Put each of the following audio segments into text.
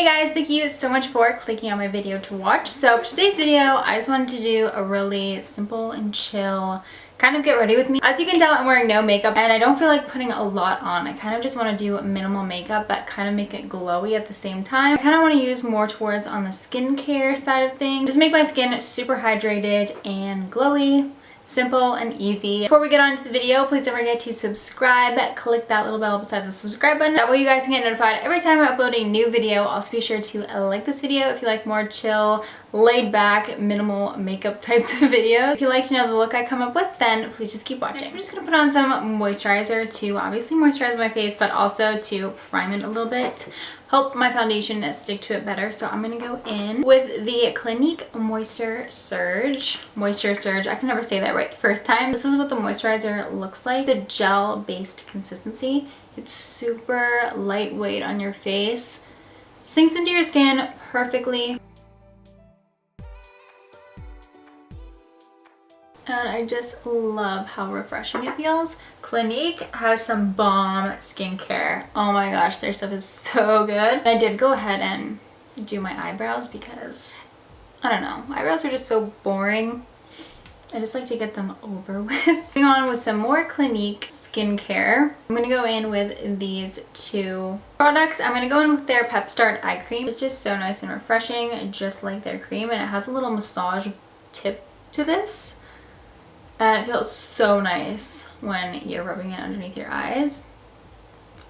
Hey guys, thank you so much for clicking on my video to watch. So for today's video, I just wanted to do a really simple and chill kind of get ready with me. As you can tell, I'm wearing no makeup and I don't feel like putting a lot on. I kind of just want to do minimal makeup but kind of make it glowy at the same time. I kind of want to use more towards on the skincare side of things. Just make my skin super hydrated and glowy. Simple and easy. Before we get on to the video, please don't forget to subscribe. Click that little bell beside the subscribe button. That way you guys can get notified every time I upload a new video. Also be sure to like this video if you like more chill, laid back, minimal makeup types of videos. If you like to know the look I come up with, then please just keep watching. Next, I'm just going to put on some moisturizer to obviously moisturize my face, but also to prime it a little bit. Help my foundation stick to it better. So I'm going to go in with the Clinique Moisture Surge. I can never say that right the first time. This is what the moisturizer looks like. The gel-based consistency. It's super lightweight on your face. Sinks into your skin perfectly. And I just love how refreshing it feels. Clinique has some bomb skincare. Oh my gosh, their stuff is so good. I did go ahead and do my eyebrows because, I don't know, eyebrows are just so boring. I just like to get them over with. Moving on with some more Clinique skincare. I'm going to go in with these two products. I'm going to go in with their Pep Start Eye Cream. It's just so nice and refreshing, just like their cream. And it has a little massage tip to this. And it feels so nice when you're rubbing it underneath your eyes.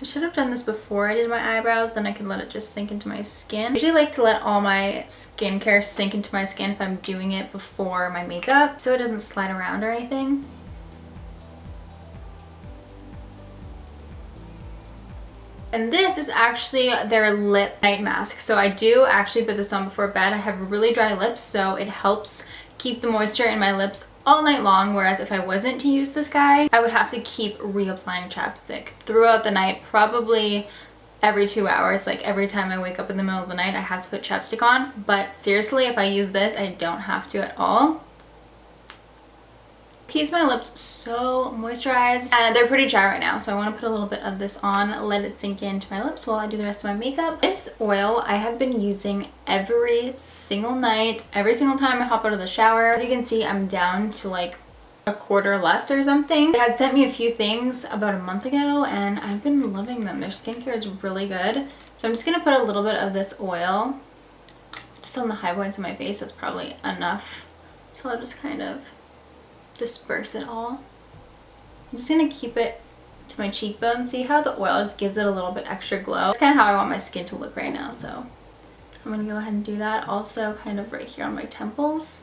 I should have done this before I did my eyebrows, then I could let it just sink into my skin. I usually like to let all my skincare sink into my skin if I'm doing it before my makeup, so it doesn't slide around or anything. And this is actually their lip night mask. So I do actually put this on before bed. I have really dry lips, so it helps keep the moisture in my lips all night long, whereas if I wasn't to use this guy, I would have to keep reapplying chapstick throughout the night, probably every 2 hours. Like every time I wake up in the middle of the night, I have to put chapstick on. But seriously, if I use this, I don't have to at all. Keeps my lips so moisturized, and they're pretty dry right now, so I want to put a little bit of this on, let it sink into my lips while I do the rest of my makeup. This oil I have been using every single night, every single time I hop out of the shower. As you can see, I'm down to like a quarter left or something. They had sent me a few things about a month ago and I've been loving them. Their skincare is really good. So I'm just going to put a little bit of this oil just on the high points of my face. That's probably enough. So I'll just kind of disperse it all. I'm just gonna keep it to my cheekbones. See how the oil just gives it a little bit extra glow? It's kind of how I want my skin to look right now, so I'm gonna go ahead and do that. Also kind of right here on my temples.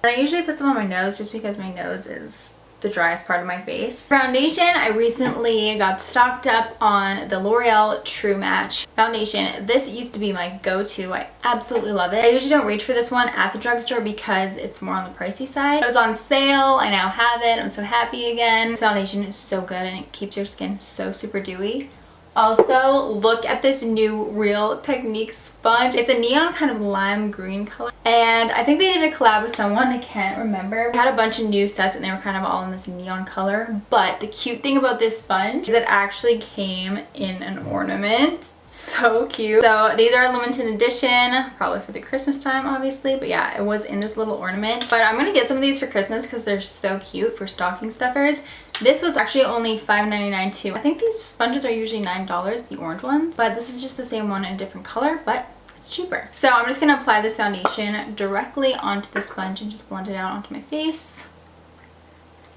And I usually put some on my nose just because my nose is the driest part of my face. Foundation, I recently got stocked up on the L'Oreal True Match foundation. This used to be my go-to. I absolutely love it. I usually don't reach for this one at the drugstore because it's more on the pricey side. It was on sale. I now have it. I'm so happy again. This foundation is so good and it keeps your skin so super dewy. Also, look at this new Real Technique sponge. It's a neon kind of lime green color. And I think they did a collab with someone, I can't remember. They had a bunch of new sets and they were kind of all in this neon color. But the cute thing about this sponge is it actually came in an ornament. So cute. So these are a limited edition, probably for the Christmas time obviously, but yeah, it was in this little ornament. But I'm gonna get some of these for Christmas because they're so cute for stocking stuffers. This was actually only $5.99 too. I think these sponges are usually $9, the orange ones, but this is just the same one in a different color, but it's cheaper. So I'm just gonna apply this foundation directly onto the sponge and just blend it out onto my face.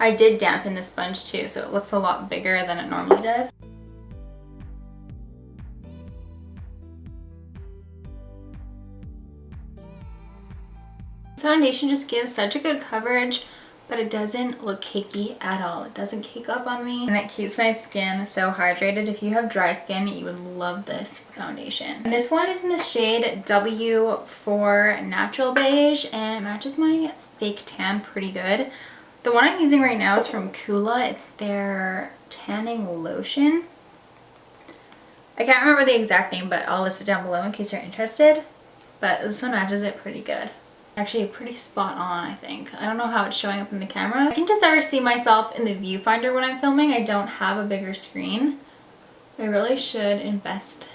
I did dampen the sponge too, so it looks a lot bigger than it normally does. This foundation just gives such a good coverage, but it doesn't look cakey at all. It doesn't cake up on me and it keeps my skin so hydrated. If you have dry skin, you would love this foundation. And this one is in the shade W4 Natural Beige and it matches my fake tan pretty good. The one I'm using right now is from Kula. It's their tanning lotion. I can't remember the exact name, but I'll list it down below in case you're interested. But this one matches it pretty good. Actually pretty spot on, I think. I don't know how it's showing up in the camera. I can just never see myself in the viewfinder when I'm filming. I don't have a bigger screen. I really should invest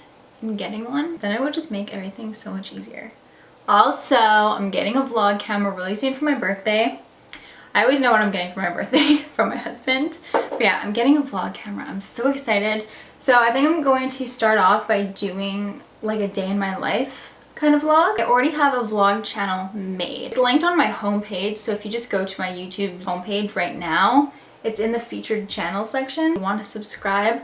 in getting one, then it would just make everything so much easier. Also, I'm getting a vlog camera really soon for my birthday. I always know what I'm getting for my birthday from my husband. But yeah, I'm getting a vlog camera. I'm so excited. So I think I'm going to start off by doing like a day in my life kind of vlog. I already have a vlog channel made. It's linked on my homepage, so if you just go to my YouTube homepage right now, it's in the featured channel section. If you want to subscribe,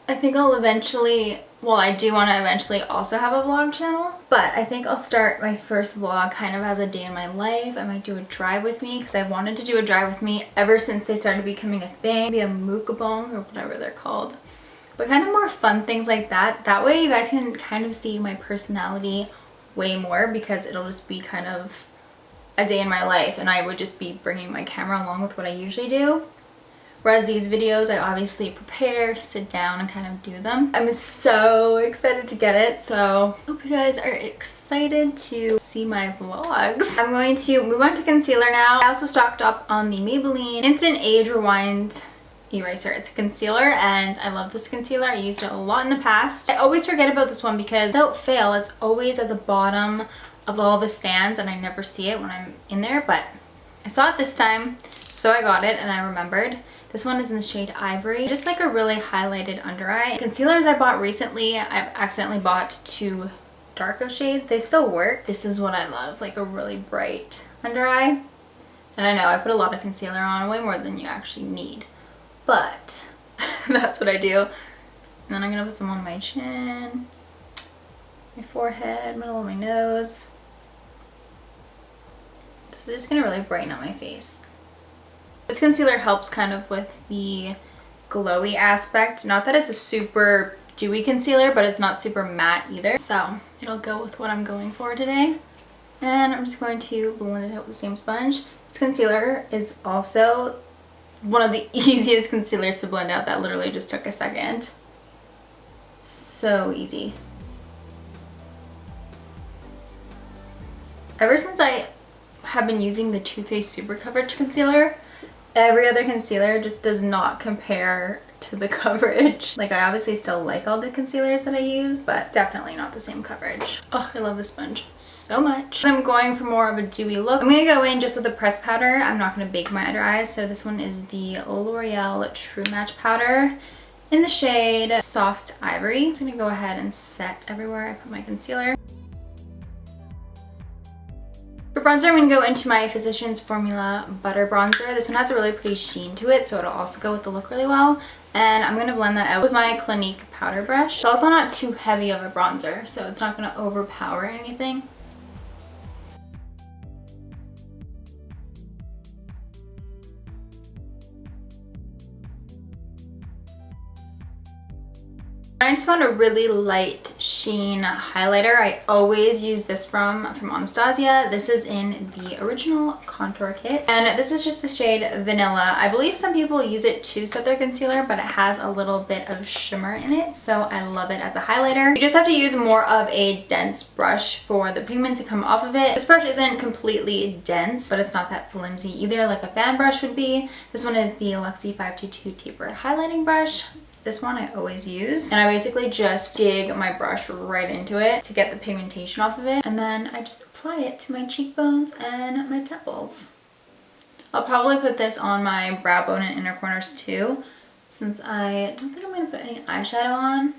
I think I'll eventually, well, I do want to eventually also have a vlog channel, but I think I'll start my first vlog kind of as a day in my life. I might do a drive with me because I've wanted to do a drive with me ever since they started becoming a thing. Maybe a mukbang or whatever they're called. But kind of more fun things like that. That way you guys can kind of see my personality way more, because it'll just be kind of a day in my life and I would just be bringing my camera along with what I usually do. Whereas these videos, I obviously prepare, sit down, and kind of do them. I'm so excited to get it, so hope you guys are excited to see my vlogs. I'm going to move on to concealer now. I also stocked up on the Maybelline Instant Age Rewind Eraser. It's a concealer and I love this concealer. I used it a lot in the past. I always forget about this one because without fail, it's always at the bottom of all the stands and I never see it when I'm in there, but I saw it this time, so I got it and I remembered. This one is in the shade Ivory. Just like a really highlighted under eye. Concealers I bought recently, I've accidentally bought two darker shades. They still work. This is what I love, like a really bright under eye. And I know I put a lot of concealer on, way more than you actually need. But that's what I do. And then I'm gonna put some on my chin, my forehead, middle of my nose. This is just gonna really brighten up my face. This concealer helps kind of with the glowy aspect. Not that it's a super dewy concealer, but it's not super matte either. So it'll go with what I'm going for today. And I'm just going to blend it out with the same sponge. This concealer is also one of the easiest concealers to blend out. That literally just took a second. So easy. Ever since I have been using the Too Faced Super Coverage Concealer, every other concealer just does not compare to the coverage. Like, I obviously still like all the concealers that I use, but definitely not the same coverage. Oh, I love this sponge so much. I'm going for more of a dewy look. I'm gonna go in just with a pressed powder. I'm not gonna bake my under eyes, so this one is the L'Oreal True Match powder in the shade Soft Ivory. I'm just gonna go ahead and set everywhere I put my concealer. For bronzer, I'm going to go into my Physicians Formula Butter Bronzer. This one has a really pretty sheen to it, so it'll also go with the look really well. And I'm going to blend that out with my Clinique powder brush. It's also not too heavy of a bronzer, so it's not going to overpower anything. I just want a really light sheen highlighter. I always use this from Anastasia. This is in the original contour kit. And this is just the shade Vanilla. I believe some people use it to set their concealer, but it has a little bit of shimmer in it, so I love it as a highlighter. You just have to use more of a dense brush for the pigment to come off of it. This brush isn't completely dense, but it's not that flimsy either like a fan brush would be. This one is the Luxie 522 Taper Highlighting Brush. This one I always use, and I basically just dig my brush right into it to get the pigmentation off of it, and then I just apply it to my cheekbones and my temples. I'll probably put this on my brow bone and inner corners too, since I don't think I'm going to put any eyeshadow on.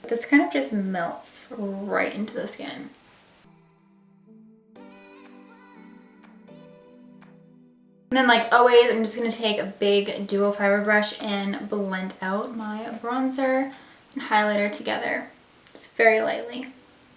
This kind of just melts right into the skin. And then, like always, I'm just going to take a big duo fiber brush and blend out my bronzer and highlighter together, just very lightly.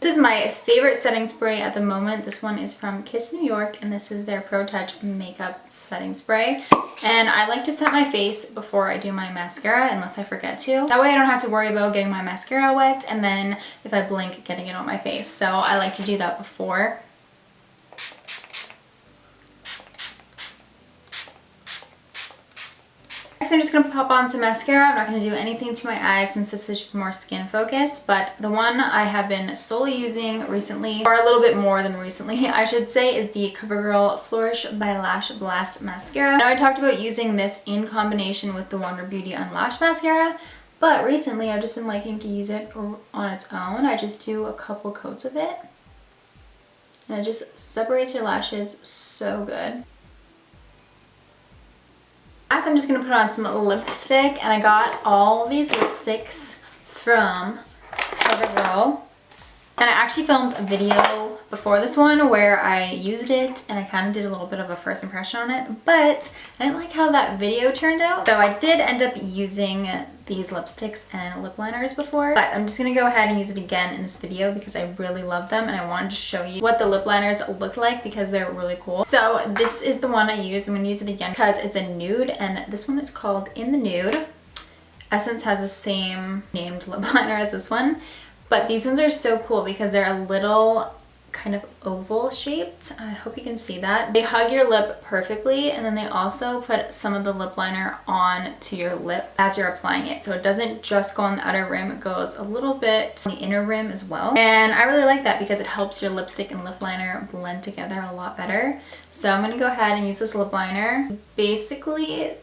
This is my favorite setting spray at the moment. This one is from Kiss New York, and this is their Pro Touch Makeup Setting Spray. And I like to set my face before I do my mascara, unless I forget to. That way I don't have to worry about getting my mascara wet, and then if I blink, getting it on my face. So I like to do that before. Next, I'm just going to pop on some mascara. I'm not going to do anything to my eyes since this is just more skin focused, but the one I have been solely using recently, or a little bit more than recently, I should say, is the CoverGirl Flourish by Lash Blast Mascara. Now, I talked about using this in combination with the Wander Beauty Unlashed Mascara, but recently I've just been liking to use it on its own. I just do a couple coats of it, and it just separates your lashes so good. Last, I'm just going to put on some lipstick, and I got all these lipsticks from CoverGirl. And I actually filmed a video before this one where I used it and I kind of did a little bit of a first impression on it, but I didn't like how that video turned out. So I did end up using these lipsticks and lip liners before, but I'm just going to go ahead and use it again in this video because I really love them and I wanted to show you what the lip liners look like because they're really cool. So this is the one I use. I'm going to use it again because it's a nude, and this one is called In the Nude. Essence has the same named lip liner as this one. But these ones are so cool because they're a little kind of oval shaped. I hope you can see that. They hug your lip perfectly, and then they also put some of the lip liner on to your lip as you're applying it. So it doesn't just go on the outer rim, it goes a little bit on the inner rim as well. And I really like that because it helps your lipstick and lip liner blend together a lot better. So I'm gonna go ahead and use this lip liner. Basically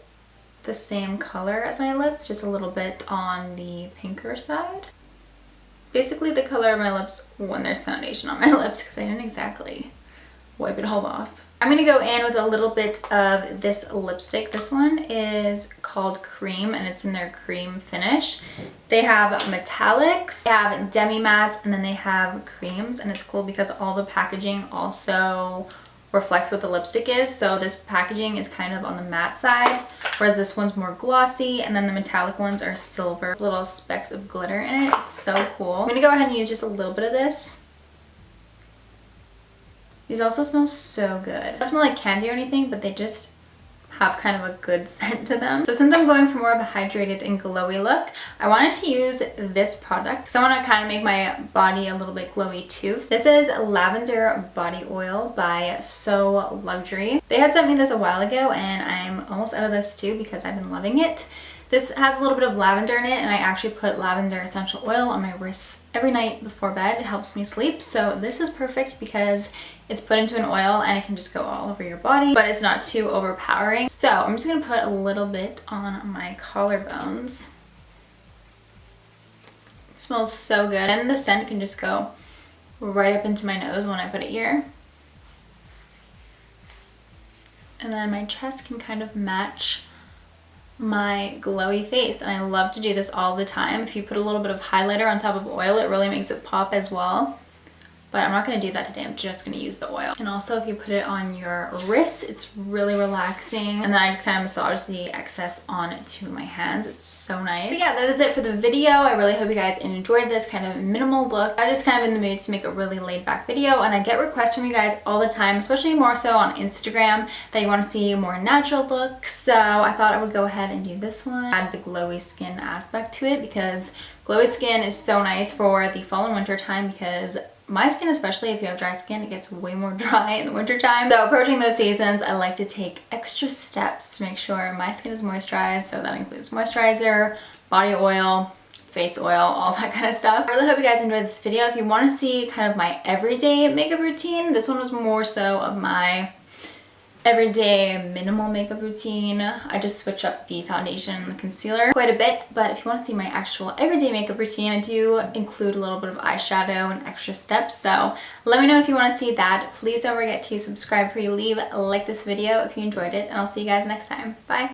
the same color as my lips, just a little bit on the pinker side. Basically the color of my lips when there's foundation on my lips because I didn't exactly wipe it all off. I'm going to go in with a little bit of this lipstick. This one is called Cream and it's in their cream finish. They have metallics, they have demi mattes, and then they have creams, and it's cool because all the packaging also reflects what the lipstick is. So this packaging is kind of on the matte side, whereas this one's more glossy, and then the metallic ones are silver, little specks of glitter in it. It's so cool. I'm gonna go ahead and use just a little bit of this. These also smell so good. They don't smell like candy or anything, but they just have kind of a good scent to them. So since I'm going for more of a hydrated and glowy look, I wanted to use this product because I want to kind of make my body a little bit glowy too. This is Lavender Body Oil by So Luxury. They had sent me this a while ago and I'm almost out of this too because I've been loving it. This has a little bit of lavender in it, and I actually put lavender essential oil on my wrists every night before bed. It helps me sleep. So this is perfect because it's put into an oil and it can just go all over your body, but it's not too overpowering. So I'm just going to put a little bit on my collarbones. It smells so good, and the scent can just go right up into my nose when I put it here. And then my chest can kind of match my glowy face, and I love to do this all the time. If you put a little bit of highlighter on top of oil, it really makes it pop as well. But I'm not going to do that today. I'm just going to use the oil. And also if you put it on your wrists, it's really relaxing. And then I just kind of massage the excess onto my hands. It's so nice. But yeah, that is it for the video. I really hope you guys enjoyed this kind of minimal look. I'm just kind of in the mood to make a really laid back video, and I get requests from you guys all the time, especially more so on Instagram, that you want to see more natural looks. So I thought I would go ahead and do this one. Add the glowy skin aspect to it because glowy skin is so nice for the fall and winter time, because my skin, especially if you have dry skin, it gets way more dry in the winter time. So approaching those seasons, I like to take extra steps to make sure my skin is moisturized. So that includes moisturizer, body oil, face oil, all that kind of stuff. I really hope you guys enjoyed this video. If you want to see kind of my everyday makeup routine, this one was more so of my everyday minimal makeup routine. I just switch up the foundation and the concealer quite a bit, but if you want to see my actual everyday makeup routine, I do include a little bit of eyeshadow and extra steps. So let me know if you want to see that. Please don't forget to subscribe before you leave, like this video if you enjoyed it, and I'll see you guys next time. Bye!